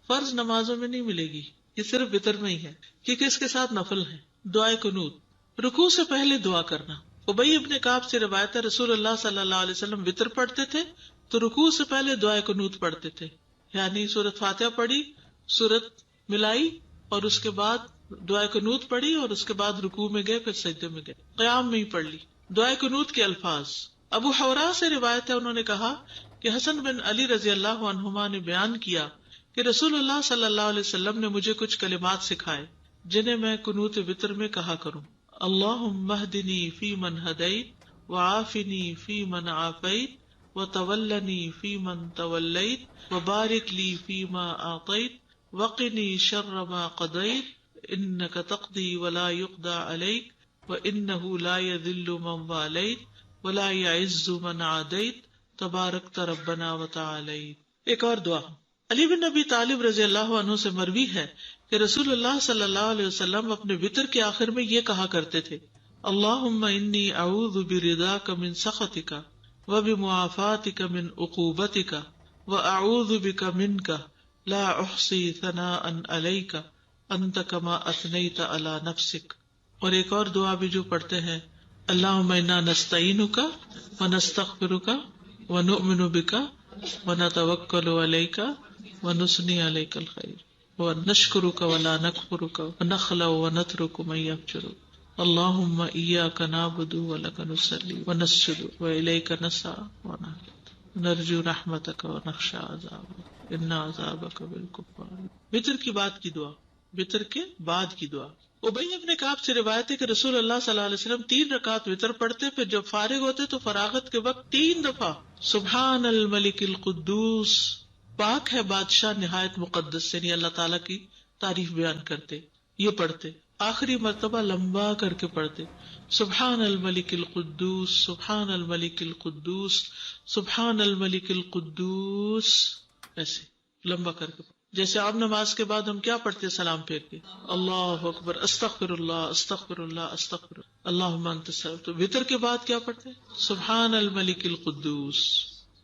فرض نمازوں میں نہیں ملے گی، یہ صرف وتر میں ہی ہے کیونکہ اس کے ساتھ نفل ہے. دعائے قنوت، رکوع سے پہلے دعا کرنا. ابی ابن کعب سے روایت ہے رسول اللہ صلی اللہ علیہ وسلم وتر پڑھتے تھے تو رکوع سے پہلے دعائے قنوت پڑھتے تھے، یعنی سورۃ فاتحہ پڑھی، سورۃ ملائی اور اس کے بعد دعائے قنوت پڑھی اور اس کے بعد رکوع میں گئے، پھر سجدے میں گئے، قیام میں ہی پڑھ لی. دعائے قنوت کے الفاظ ابو حورا سے روایت ہے، انہوں نے کہا کہ حسن بن علی رضی اللہ عنہما نے بیان کیا کہ رسول اللہ صلی اللہ علیہ وسلم نے مجھے کچھ کلمات سکھائے جنہیں میں قنوت وتر میں کہا کروں. اللہم اہدنی فی من ہدیت وعافنی فی من عافیت وتولنی فی من تولیت وبارک لی فی ما اعطیت وقنی شر ما قضیت انک تقضی ولا یقضی علیک وانہ لا یذل من والیت ولا یعز من عادیت تبارکت ربنا وتعالیت. ایک اور دعا علی بن ابی طالب رضی اللہ عنہ سے مروی ہے کہ رسول اللہ صلی اللہ علیہ وسلم اپنے وتر کے آخر میں یہ کہا کرتے تھے، اللہم انی اعوذ برضاک من سخطک وبمعافاتک من عقوبتک واعوذ بک منک لا احصی ثناء علیک انت کما اثنیت علی نفسک. اور ایک اور دعا بھی جو پڑھتے ہیں، اللہم انا نستعینک ونستغفرک ونؤمن بک ونتوکل علیک ونثنی علیک الخیر ونشکرک ولا نکفرک ونخلع ونترک من یفجرک اللہم ایاک نعبد ولک نصلی ونسجد والیک نسعی نرجو رحمتک ونخشى عذابک ان عذابک بالکفار. وتر کی بعد کی دعا، وتر کے بعد کی دعا. ابی ابن کعب سے روایت ہے کہ رسول اللہ صلی اللہ علیہ وسلم 3 رکعت وتر پڑھتے، پھر جب فارغ ہوتے تو فراغت کے وقت 3 دفعہ سبحان الملک القدوس، پاک ہے بادشاہ نہایت مقدس، یعنی اللہ تعالیٰ کی تعریف بیان کرتے یہ پڑھتے. آخری مرتبہ لمبا کر کے پڑھتے سبحان الملک القدوس سبحان الملک القدوس سبحان الملک القدوس، ایسے لمبا کر کے. جیسے آپ نماز کے بعد ہم کیا پڑھتے سلام پھیر کے، اللہ اکبر استغفر اللہ استغفر اللہ استغفر اللہم انت السلام. تو وتر کے بعد کیا پڑھتے سبحان الملک القدوس.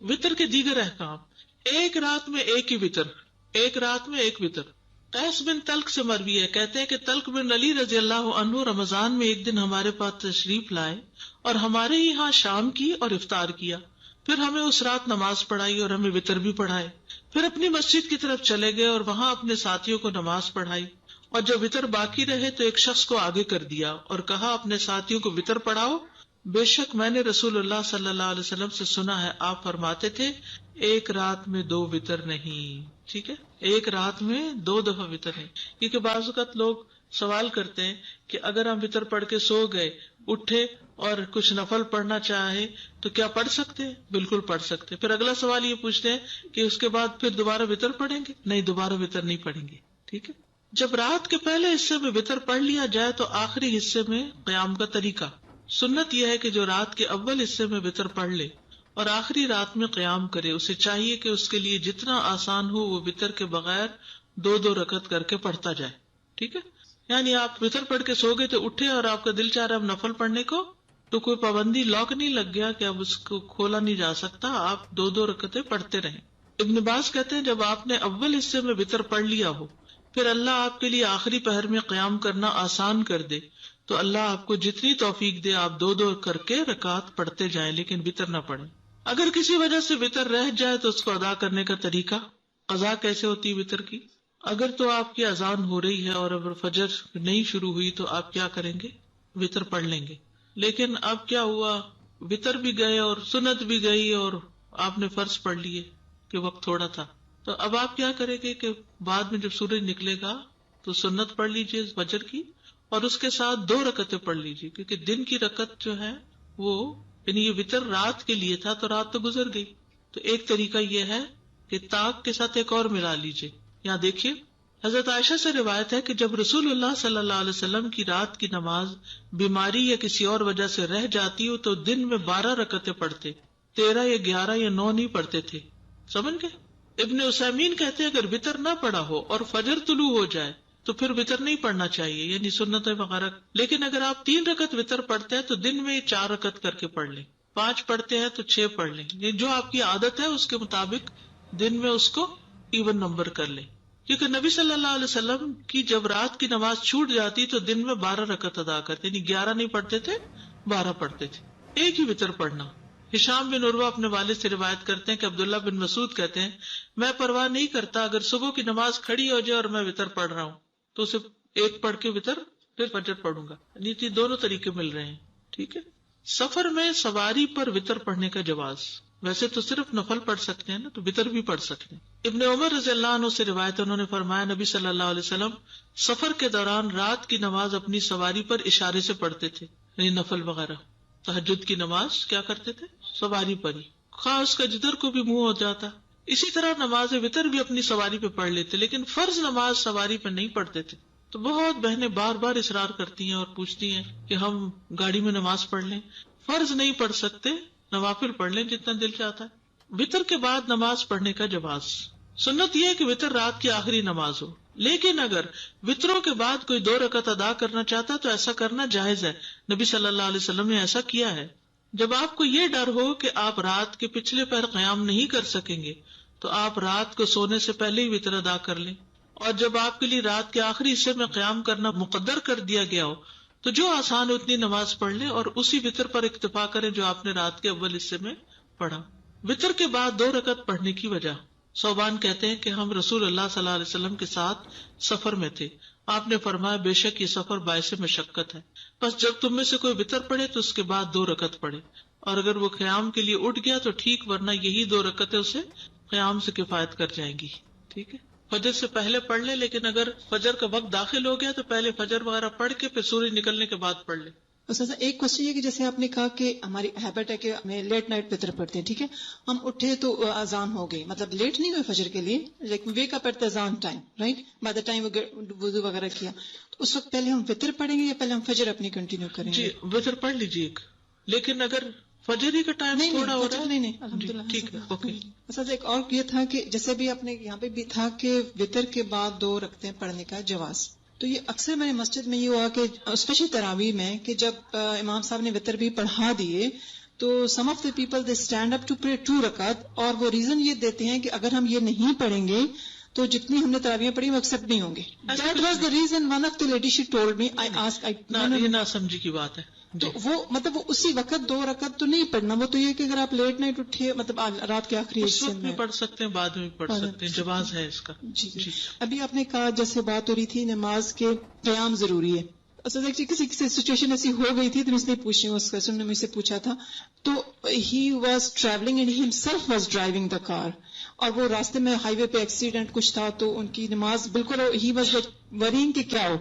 وتر کے دیگر احکام، ایک رات میں ایک ہی وتر، ایک رات میں ایک وتر. قیس بن طلق سے مروی ہے، کہتے ہیں کہ طلق بن علی رضی اللہ عنہ رمضان میں ایک دن ہمارے پاس تشریف لائے اور ہمارے ہی ہاں شام کی اور افطار کیا، پھر ہمیں اس رات نماز پڑھائی اور ہمیں وتر بھی پڑھائے، پھر اپنی مسجد کی طرف چلے گئے اور وہاں اپنے ساتھیوں کو نماز پڑھائی، اور جب وتر باقی رہے تو ایک شخص کو آگے کر دیا اور کہا اپنے ساتھیوں کو وتر پڑھاؤ، بے شک میں نے رسول اللہ صلی اللہ علیہ وسلم سے سنا ہے آپ فرماتے تھے ایک رات میں 2 وتر نہیں. ٹھیک ہے، ایک رات میں 2 دفعہ وتر نہیں. کیونکہ بعض اوقات لوگ سوال کرتے ہیں کہ اگر ہم وتر پڑھ کے سو گئے، اٹھے اور کچھ نفل پڑھنا چاہے تو کیا پڑھ سکتے ہیں؟ بالکل پڑھ سکتے. پھر اگلا سوال یہ پوچھتے ہیں کہ اس کے بعد پھر دوبارہ وتر پڑھیں گے؟ نہیں، دوبارہ وتر نہیں پڑھیں گے. ٹھیک ہے، جب رات کے پہلے حصے میں وتر پڑھ لیا جائے تو آخری حصے میں قیام کا طریقہ، سنت یہ ہے کہ جو رات کے اول حصے میں وتر پڑھ لے اور آخری رات میں قیام کرے، اسے چاہیے کہ اس کے لیے جتنا آسان ہو وہ وتر کے بغیر 2 رکعت کر کے پڑھتا جائے. ٹھیک ہے، یعنی آپ وتر پڑھ کے سو گئے تو اٹھے اور آپ کا دل چاہ رہا ہے اب نفل پڑھنے کو، تو کوئی پابندی لاک نہیں لگ گیا کہ اب اس کو کھولا نہیں جا سکتا، آپ 2 رکعتیں پڑھتے رہیں. ابن باز کہتے ہیں جب آپ نے اول حصے میں وتر پڑھ لیا ہو، پھر اللہ آپ کے لیے آخری پہر میں قیام کرنا آسان کر دے تو اللہ آپ کو جتنی توفیق دے آپ 2 کر کے رکعت پڑھتے جائیں، لیکن وتر نہ پڑھیں۔ اگر کسی وجہ سے وتر رہ جائے تو اس کو ادا کرنے کا طریقہ، قضا کیسے ہوتی ہے وتر کی؟ اگر تو آپ کی اذان ہو رہی ہے اور اگر فجر نہیں شروع ہوئی تو آپ کیا کریں گے؟ وتر پڑھ لیں گے۔ لیکن اب کیا ہوا، وتر بھی گئے اور سنت بھی گئی اور آپ نے فرض پڑھ لیے کہ وقت تھوڑا تھا، تو اب آپ کیا کریں گے کہ بعد میں جب سورج نکلے گا تو سنت پڑھ لیجئے فجر کی، اور اس کے ساتھ 2 رکعتیں پڑھ لیجئے، کیونکہ دن کی رکعت جو ہے وہ یعنی یہ وتر رات کے لیے تھا تو رات تو گزر گئی۔ تو ایک طریقہ یہ ہے کہ تاک کے ساتھ ایک اور ملا لیجئے۔ یہاں دیکھیے حضرت عائشہ سے روایت ہے کہ جب رسول اللہ صلی اللہ علیہ وسلم کی رات کی نماز بیماری یا کسی اور وجہ سے رہ جاتی ہو تو دن میں 12 رکعتیں پڑھتے، 13 یا 11 یا 9 نہیں پڑھتے تھے۔ سمجھ گئے؟ ابن عثیمین کہتے ہیں اگر وتر نہ پڑھا ہو اور فجر طلوع ہو جائے تو پھر وتر نہیں پڑھنا چاہیے، یعنی سنتیں وغیرہ، لیکن اگر آپ 3 رکعت وتر پڑھتے ہیں تو دن میں 4 رکعت کر کے پڑھ لیں، 5 پڑھتے ہیں تو 6 پڑھ لیں، یہ جو آپ کی عادت ہے اس کے مطابق دن میں اس کو ایون نمبر کر لیں، کیونکہ نبی صلی اللہ علیہ وسلم کی جب رات کی نماز چھوٹ جاتی تو دن میں 12 رکعت ادا کرتے، یعنی 11 نہیں پڑھتے تھے، 12 پڑھتے تھے، ایک ہی وتر پڑھنا۔ ہشام بن عروہ اپنے والد سے روایت کرتے ہیں کہ عبداللہ بن مسعود کہتے ہیں میں پرواہ نہیں کرتا اگر صبح کی نماز کھڑی ہو جائے اور میں وتر پڑھ رہا ہوں تو اسے ایک پڑھ کے وتر پھر فجر پڑھوں گا، یعنی دونوں طریقے مل رہے ہیں۔ ٹھیک ہے۔ سفر میں سواری پر وتر پڑھنے کا جواز، ویسے تو صرف نفل پڑھ سکتے ہیں نا، تو وتر بھی پڑھ سکتے ہیں۔ ابن عمر رضی اللہ عنہ سے روایت، انہوں نے فرمایا نبی صلی اللہ علیہ وسلم سفر کے دوران رات کی نماز اپنی سواری پر اشارے سے پڑھتے تھے، یعنی نفل وغیرہ۔ تہجد کی نماز کیا کرتے تھے؟ سواری پر ہی، خواہ اس کا جدھر کو بھی منہ ہو جاتا۔ اسی طرح نماز وتر بھی اپنی سواری پہ پڑھ لیتے، لیکن فرض نماز سواری پہ نہیں پڑھتے تھے۔ تو بہت بہنیں بار بار اصرار کرتی ہیں اور پوچھتی ہیں کہ ہم گاڑی میں نماز پڑھ لیں، فرض نہیں پڑھ سکتے، نوافل پڑھ لیں جتنا دل چاہتا ہے۔ وتر کے بعد نماز پڑھنے کا جواز، سنت یہ ہے کہ وتر رات کی آخری نماز ہو، لیکن اگر وتروں کے بعد کوئی 2 رکعت ادا کرنا چاہتا تو ایسا کرنا جائز ہے، نبی صلی اللہ علیہ وسلم نے ایسا کیا ہے۔ جب آپ کو یہ ڈر ہو کہ آپ رات کے پچھلے پہر قیام نہیں کر سکیں گے تو آپ رات کو سونے سے پہلے ہی وتر ادا کر لیں، اور جب آپ کے لیے رات کے آخری حصے میں قیام کرنا مقدر کر دیا گیا ہو تو جو آسان ہو اتنی نماز پڑھ لیں اور اسی وتر پر اکتفا کریں جو آپ نے رات کے اول حصے میں پڑھا۔ وتر کے بعد 2 رکعت پڑھنے کی وجہ، صوبان کہتے ہیں کہ ہم رسول اللہ صلی اللہ علیہ وسلم کے ساتھ سفر میں تھے، آپ نے فرمایا بے شک یہ سفر باعث مشقت ہے، بس جب تم میں سے کوئی وتر پڑھے تو اس کے بعد 2 رکعت پڑھے، اور اگر وہ قیام کے لیے اٹھ گیا تو ٹھیک، ورنہ یہی 2 رکعتیں اسے قیام سے کفایت کر جائیں گی۔ ٹھیک ہے، فجر سے پہلے پڑھ لے، لیکن اگر فجر کا وقت داخل ہو گیا تو پہلے فجر وغیرہ پڑھ کے پھر سورج نکلنے کے بعد پڑھ لے۔ استاذہ ایک کوشچن یہ کہ جیسے آپ نے کہا کہ ہماری ہیبٹ ہے کہ ہمیں لیٹ نائٹ وتر پڑھتے ہیں، ٹھیک ہے، ہم اٹھے تو اذان ہو گئی، مطلب لیٹ نہیں ہوئے فجر کے لیے، لیکن ویک اپ ایٹ دا اذان time, right, by the time وضو وغیرہ کیا، تو اس وقت پہلے ہم وتر پڑھیں گے یا پہلے ہم فجر اپنی کنٹینیو کریں گے؟ جی وتر پڑھ لیجیے ایک، لیکن اگر فجر ہی کا ٹائم تھوڑا ہو رہا ہے نہیں الحمدللہ ٹھیک ہے، اوکے۔ استاذ ایک اور یہ تھا کہ جیسے بھی آپ نے یہاں پہ بھی تھا کہ وتر کے بعد 2 رکعتیں پڑھنے کا جواز، تو یہ اکثر میرے مسجد میں یہ ہوا کہ اسپیشلی تراویح میں کہ جب امام صاحب نے وتر بھی پڑھا دیے تو some of the people they stand up to pray 2 رکعت، اور وہ ریزن یہ دیتے ہیں کہ اگر ہم یہ نہیں پڑھیں گے تو جتنی ہم نے تراویح پڑھی وہ ایکسپٹ نہیں ہوں گے۔ That was the reason one of the lady she told me, I ask, یہ نہ سمجھی کی بات ہے، تو وہ مطلب وہ اسی وقت 2 رکعت تو نہیں پڑھنا، وہ تو یہ کہ اگر آپ لیٹ نائٹ اٹھے مطلب رات کے آخری اس حصے وقت میں بھی پڑھ سکتے ہیں، بعد میں بھی پڑھ سکتے ہیں، جواز ہے اس کا۔ جی ابھی آپ نے کہا جیسے بات ہو رہی تھی نماز کے قیام ضروری ہے، اصل کسی سچویشن ایسی ہو گئی تھی تو میں اس لیے پوچھ رہی ہوں، اس کوسچن نے مجھ سے پوچھا تھا، تو he was travelling and himself was driving the car, اور وہ راستے میں ہائی وے پہ ایکسیڈنٹ کچھ تھا تو ان کی نماز بالکل ہی واز ورینگ کہ کیا ہو،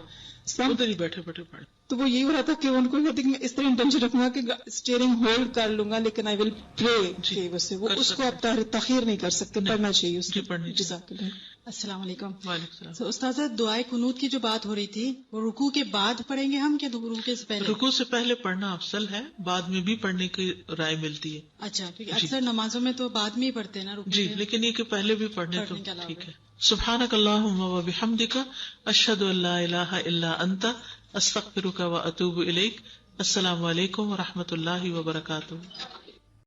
ادھر ہی بیٹھے بیٹھے پڑھے، تو وہ یہی ہو رہا تھا کہ ان کو کہتے کہ میں اس طرح انٹینشن رکھوں گا کہ اسٹیئرنگ ہولڈ کر لوں گا لیکن آئی ول پرے کہ وہ اس کو آپ تاخیر نہیں کر سکتے، پڑھنا چاہیے اس کو۔ جزاک اللہ۔ السلام علیکم۔ وعلیکم السلام۔ تو استاذہ دعائے قنوت کی جو بات ہو رہی تھی وہ رکوع کے بعد پڑھیں گے ہم کہ رکوع سے پہلے؟ رکوع سے پہلے پڑھنا افضل ہے، بعد میں بھی پڑھنے کی رائے ملتی ہے۔ اچھا، کیونکہ اکثر نمازوں میں تو بعد میں ہی پڑھتے ہیں نا رکوع جی، لیکن یہ کہ پہلے بھی پڑھنے تو ٹھیک ہے۔ سبحانک اللہم و بحمدک، اشہد ان لا الہ الا انت، استغفرک و اتوب الیک۔ السلام علیکم و رحمۃ اللہ وبرکاتہ۔